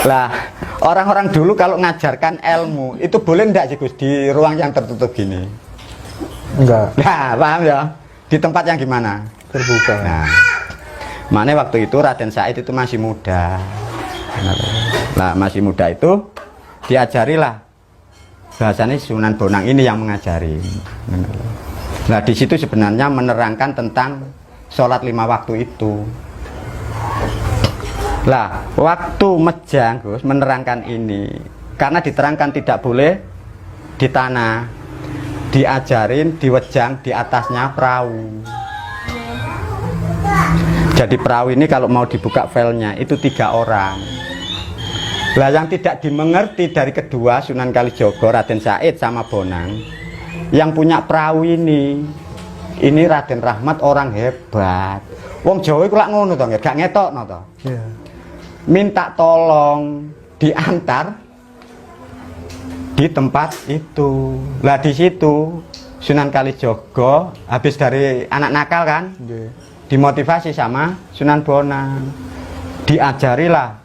Lah, orang-orang dulu kalau ngajarkan ilmu itu boleh enggak sih Gus di ruang yang tertutup gini? Enggak. Nah, paham ya? Di tempat yang gimana? Terbuka. Nah, mana waktu itu Raden Said itu masih muda. Nah, masih muda itu diajarilah bahasanya Sunan Bonang ini yang mengajari. Nah, di situ sebenarnya menerangkan tentang sholat 5 waktu itu. Lah, waktu Mejang Gus menerangkan ini karena diterangkan tidak boleh di tanah, diajarin di Wejang, di atasnya perahu. Jadi perahu ini kalau mau dibuka filenya itu 3 orang. Lah yang tidak dimengerti dari kedua Sunan Kalijogo, Raden Said sama Bonang, yang punya perahu ini Raden Rahmat orang hebat. Wong Jawa iku lak ngono to, gak ngetokno to. Iya. Minta tolong diantar di tempat itu. Lah di situ Sunan Kalijogo habis dari anak nakal kan, dimotivasi sama Sunan Bonang, diajarilah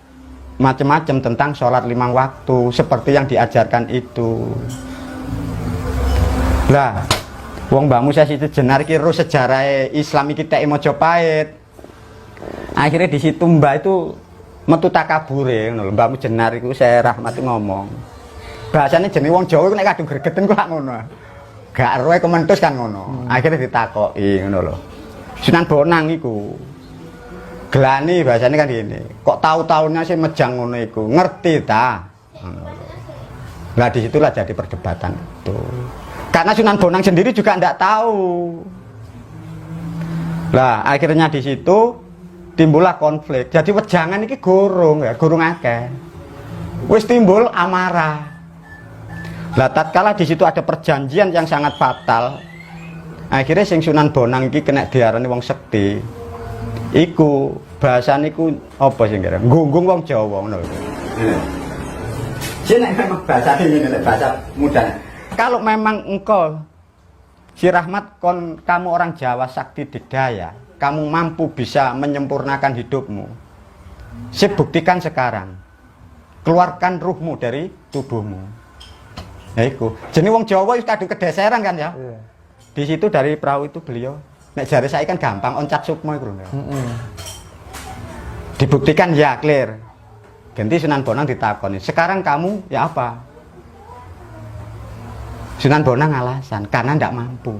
macam-macam tentang sholat 5 waktu seperti yang diajarkan itu. Lah wong Mbah Musa itu jenar kira sejarah Islam iki tek Mojopahit. Akhirnya di situ Mbah itu metu takabure ngono lho. Mbahmu jenar iku saya Rahmat ngomong. Bahasane jenenge wong Jawa iku nek kadung gregeten ku lak ngono. Gak eroe kementus kan ngono. Akhirnya ditakoki ngono lho. Sunan Bonang iku gelani bahasane kan gini. Kok tahu-tahunya sih Mejang ngono iku. Ngerti ta? Ngono lho. Lah disitulah jadi perdebatan itu. Karena Sunan Bonang sendiri juga ndak tahu. Lah akhirnya di situ timbullah konflik. Jadi wejangan iki gurung akeh. Wis timbul amarah. Lah tatkala di situ ada perjanjian yang sangat fatal. Akhirnya sing Sunan Bonang iki kena diarani wong sekti. Iku bahasane iku apa sing kira? Nggunggung wong Jawa ngono lho. Jeneng memang bahasa ini bahasa mudah. Kalau memang engkau si Rahmat kamu orang Jawa sakti dikdaya, kamu mampu bisa menyempurnakan hidupmu. Sip buktikan sekarang. Keluarkan ruhmu dari tubuhmu. Ya iku. Jenenge wong Jawa wis kadung kedeseran kan ya. Iya. Di situ dari perahu itu beliau nek jare saya kan gampang oncat sukma iku lho. Dibuktikan ya clear. Ganti Sunan Bonang ditakoni. Sekarang kamu ya apa? Sunan Bonang alasan karena ndak mampu.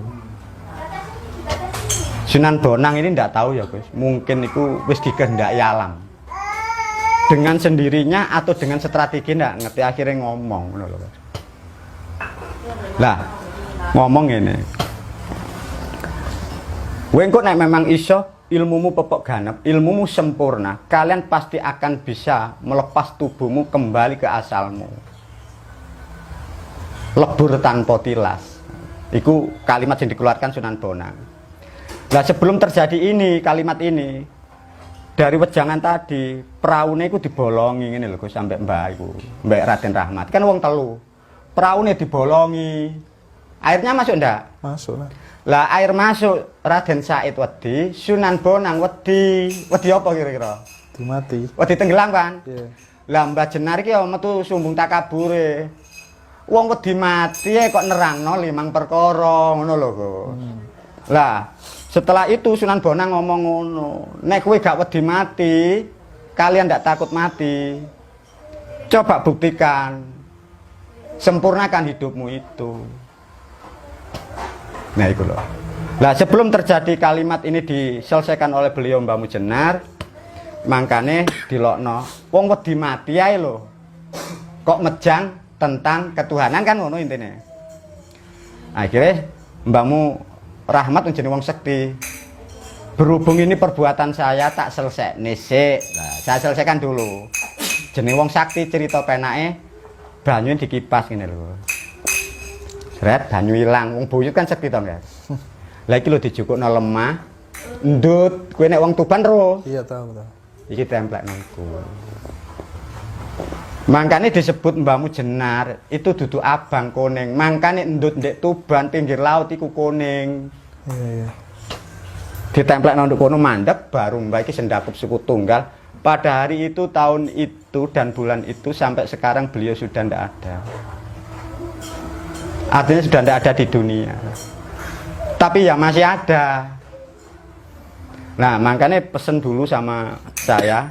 Sunan Bonang ini ndak tahu ya Gus. Mungkin itu wis dikehendaki alam. Dengan sendirinya atau dengan strategi ndak ngerti akhirnya ngomong ngono lho. Lah ngomong ini. Wengko nek memang iso ilmumu pepok ganep, ilmumu sempurna, kalian pasti akan bisa melepas tubuhmu kembali ke asalmu. Lebur tanpa tilas. Itu kalimat yang dikeluarkan Sunan Bonang. Nah sebelum terjadi ini, kalimat ini dari wejangan tadi, peraune itu dibolongi ini lho Gus sampai Mbak Raden Rahmat. Kan wong telu. Peraune dibolongi. Airnya masuk ndak? Masuk lah. Lah air masuk, Raden Said wedi, Sunan Bonang wedi. Wedi apa kira-kira? Mati. Wedi tenggelam kan? Iya. Lah Mbah Jenar iki ya metu sumbung takabure. Wong wedi mati kok nerangno 5 perkara ngono lho kok. Lah, setelah itu Sunan Bonang ngomong ngono, nek kowe gak wedi mati, kalian ndak takut mati. Coba buktikan. Sempurnakan hidupmu itu. Nah itu loh. Nah sebelum terjadi kalimat ini diselesaikan oleh beliau Mbah Mujenar, makanya dilokno wong wedi mati ae lho. Kok Mejang tentang ketuhanan kan ngono intine. Akhirnya Mbahmu Rahmat jenenge wong sekti. Berhubung ini perbuatan saya tak selesai sik. Nah, saya selesaikan dulu. Jenenge wong sakti cerita penake banyu dikipas ngene lho. Sret banyu ilang, wong buyut kan sekti to, Guys. Lah iki lho dijukukno lemah, ndut, kowe nek wong Tuban ro. Iya tahu. Iki templekno iku. Mangkane disebut Mbahmu Jenar, itu dudu abang kuning. Mangkane ndut ndek Tuban pinggir laut iku kuning. Iya. Ditemplekno nduk kono mandek baru Mbah iki sendakup suku tunggal pada hari itu, tahun itu, dan bulan itu sampai sekarang beliau sudah tidak ada. Artinya sudah tidak ada di dunia. Tapi ya masih ada. Nah, makanya pesen dulu sama saya.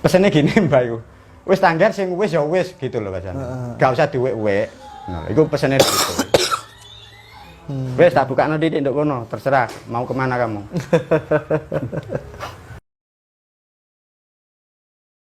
Pesennya gini, Mbak Yu. Wis tanggar sing wis ya wis gitu loh bahasanya. Gak usah diwek-wek. Nah, itu pesennya gitu. Wis tak buka nanti nduk kono, terserah mau kemana kamu.